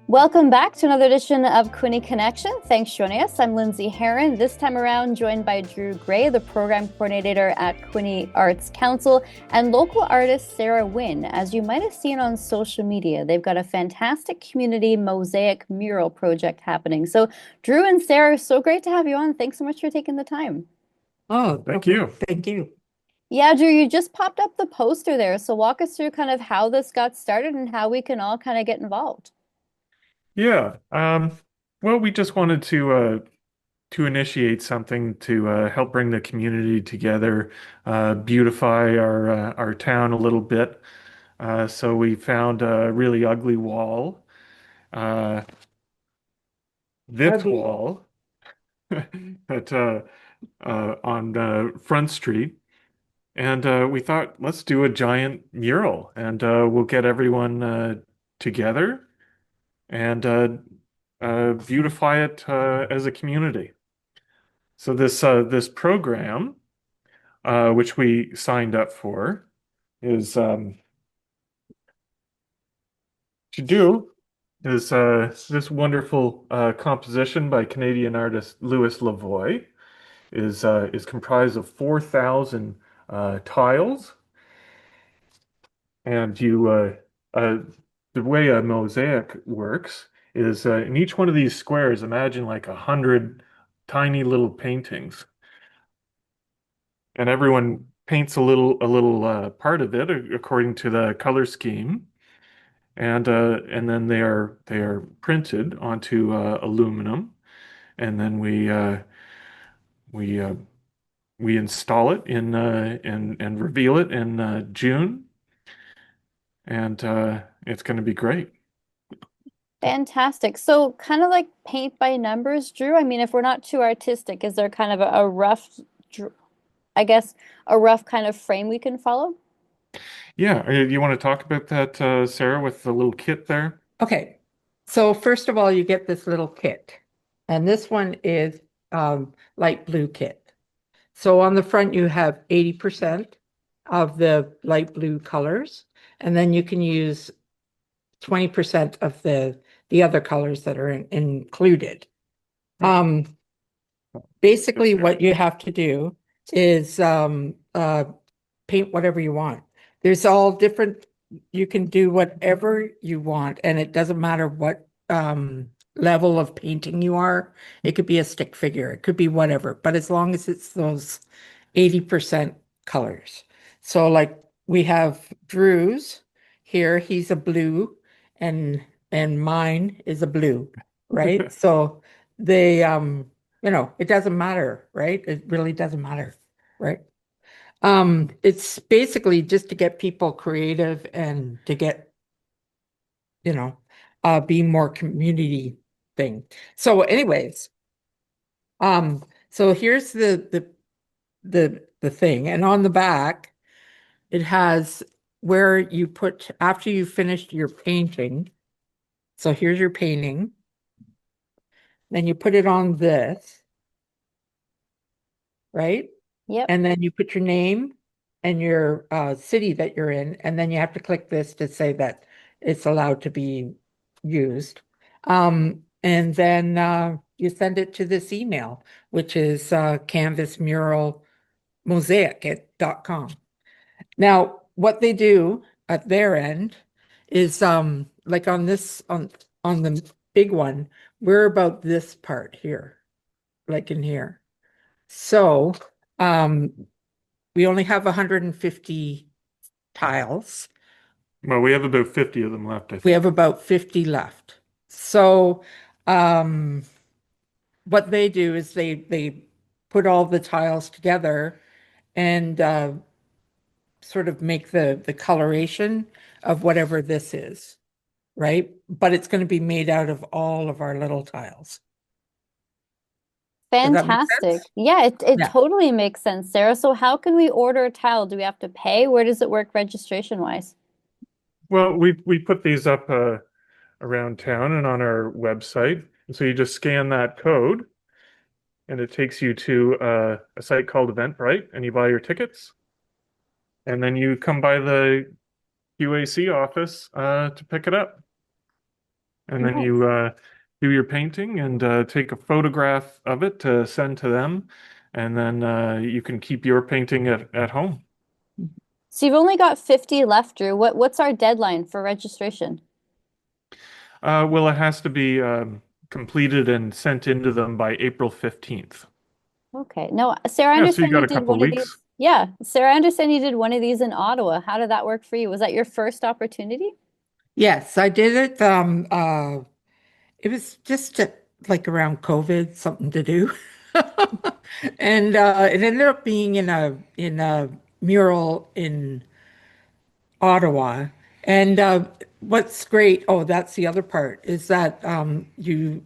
Welcome back to another edition of Quinte Connection. Thanks for joining us. I'm Lindsey Herron, this time around joined by Drew Gray, the program coordinator at Quinte Arts Council, and local artist Sarah Wynn. As you might have seen on social media, they've got a fantastic community mosaic mural project happening. So Drew and Sarah, so great to have you on. Thanks so much for taking the time. Oh, Thank you. thank you. Yeah, Drew, you just popped up the poster there. So walk us through kind of how this got started and how we can all kind of get involved. Yeah. Well, we just wanted to initiate something to help bring the community together, beautify our town a little bit. So we found a really ugly wall, uh, this Ugly. wall at on Front Street, and we thought let's do a giant mural, and we'll get everyone together and beautify it as a community. So this program, which we signed up for, is to do is this wonderful composition by Canadian artist Louis Lavoie is comprised of 4,000 tiles, and uh, the way a mosaic works is in each one of these squares, imagine like 100 tiny little paintings, and everyone paints a little part of it according to the color scheme, and then they are printed onto aluminum, and then we we install it in and reveal it in June, and it's going to be great. Fantastic. So kind of like paint by numbers, Drew. I mean, if we're not too artistic, is there kind of a rough, I guess, a rough kind of frame we can follow? Yeah, you want to talk about that, Sarah, with the little kit there? Okay. So first of all, you get this little kit. And this one is light blue kit. So on the front, you have 80% of the light blue colors. And then you can use 20% of the other colors that are included. Um, Basically, what you have to do is paint whatever you want. There's all different, you can do whatever you want, and it doesn't matter what level of painting you are. It could be a stick figure, it could be whatever, but as long as it's those 80% colors. So like we have Drew's here, he's a blue, and mine is a blue, right? So they it doesn't matter, right? It really doesn't matter, right? It's basically just to get people creative and to get, be more community thing. So anyways, so here's the thing. And on the back, it has where you put after you finished your painting. So here's your painting. Then you put it on this, right? Yep. And then you put your name and your city that you're in, and then you have to click this to say that it's allowed to be used. And then you send it to this email, which is Canvas Mural Mosaic at .com. Now, what they do at their end is like on this on the big one, we're about this part here, like in here. So we only have 150 tiles. Well, we have about 50 of them left, I We think. have about 50 left. So um, what they do is they put all the tiles together and sort of make the coloration of whatever this is, right? But it's going to be made out of all of our little tiles. Does that make Fantastic. sense? Yeah, it Yeah. totally makes sense, Sarah. So how can we order a tile? Do we have to pay? Where does it work registration wise? Well, we put these up around town and on our website. And so you just scan that code, and it takes you to a site called Eventbrite, and you buy your tickets, and then you come by the QAC office to pick it up. and then Nice. you do your painting and take a photograph of it to send to them, and then you can keep your painting at home. So you've only got 50 left, Drew. What's our deadline for registration? Well, it has to be completed and sent into them by April 15th. Okay. No, Sarah, I Yeah, so you understand got you a did couple one of weeks. these. Yeah, Sarah, I understand you did one of these in Ottawa. How did that work for you? Was that your first opportunity? Yes, I did it. It was just like around COVID, something to do. And it ended up being in a mural in Ottawa. And what's great, oh, that's the other part, is that you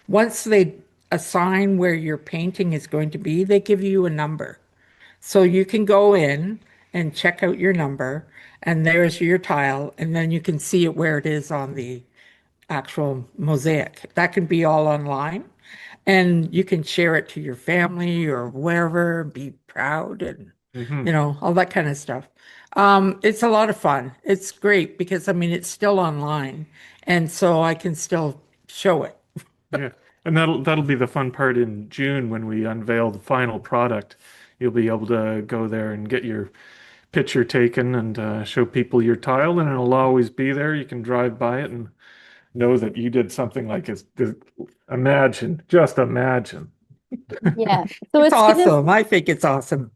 once they assign where your painting is going to be, they give you a number. So you can go in and check out your number, and there's your tile, and then you can see it where it is on the actual mosaic. That can be all online, and you can share it to your family or wherever, be proud and Hmm. all that kind of stuff. It's a lot of fun. It's great because I mean it's still online, and so I can still show it. Yeah, and that'll be the fun part in June when we unveil the final product. You'll be able to go there and get your picture taken and show people your tile, and it'll always be there. You can drive by it and know that you did something like it. Imagine, just imagine. Yeah. So It's it's gonna, awesome. I think it's awesome.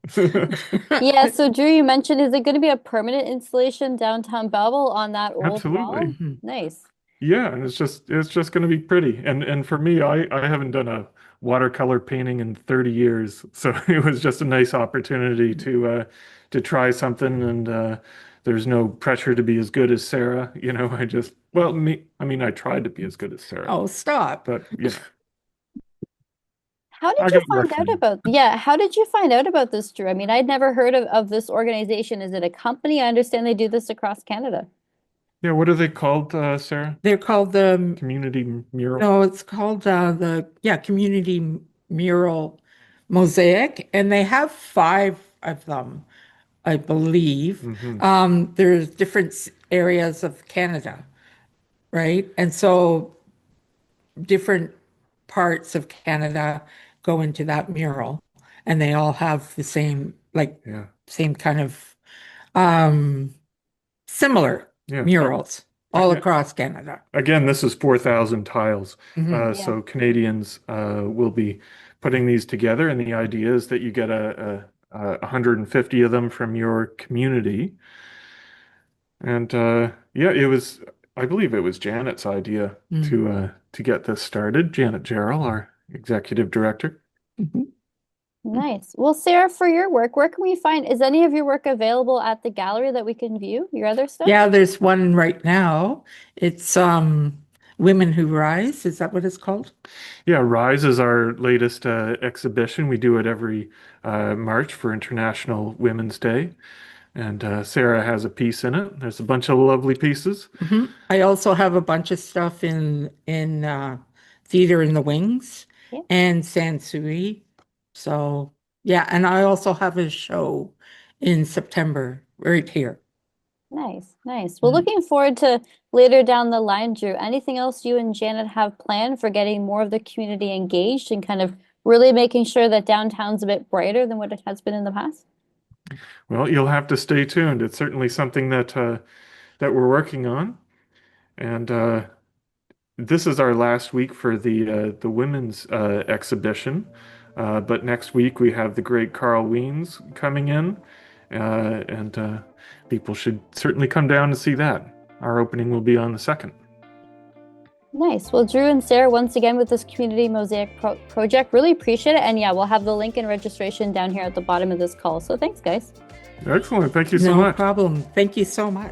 yeah. So Drew, you mentioned, is it going to be a permanent installation downtown Belleville on that old wall? Absolutely. Mhm. Nice. Yeah, and it's just going to be pretty. And for me, I haven't done a watercolor painting in 30 years, so it was just a nice opportunity to try something. And there's no pressure to be as good as Sarah. I mean, I tried to be as good as Sarah, Oh, stop. but How did I you got find out lucky. about, yeah, how did you find out about this, Drew? I mean, I'd never heard of this organization. Is it a company? I understand they do this across Canada. Yeah, what are they called, Sarah? They're called the Community mural. no, it's called the yeah, Community Mural Mosaic, and they have five of them, I believe. Hmm. There's different areas of Canada, right? And so different parts of Canada go into that mural, and they all have the same, like, Yeah, same kind of um, similar yeah. murals all I, across Canada. Again, this is 4,000 tiles. Mhm. Yeah. So Canadians will be putting these together, and the idea is that you get 150 of them from your community. And yeah, I believe it was Janet's idea Mhm. to get this started. Janet Jarrell, our executive director. Mhm. Nice. Well, Sarah, for your work, where can we find, is any of your work available at the gallery that we can view? Your other stuff? Yeah, there's one right now. It's Women Who Rise. Is that what it's called? Yeah, Rise is our latest exhibition. We do it every March for International Women's Day. And Sarah has a piece in it. There's a bunch of lovely pieces. I also have a bunch of stuff in Theater in the Wings Yeah. and Sansui. So yeah, and I also have a show in September right here. Nice, nice. Well, looking forward to later down the line, Drew. Anything else you and Janet have planned for getting more of the community engaged and kind of really making sure that downtown's a bit brighter than what it has been in the past? Well, you'll have to stay tuned. It's certainly something that we're working on. And this is our last week for the women's exhibition. But next week we have the great Carl Wiens coming in, and people should certainly come down to see that. Our opening will be on the 2nd. Nice. Well, Drew and Sarah, once again with this Community Mosaic project, really appreciate it. And yeah, we'll have the link and registration down here at the bottom of this call. So thanks, guys. Excellent. Thank you so No much. problem. Thank you so much.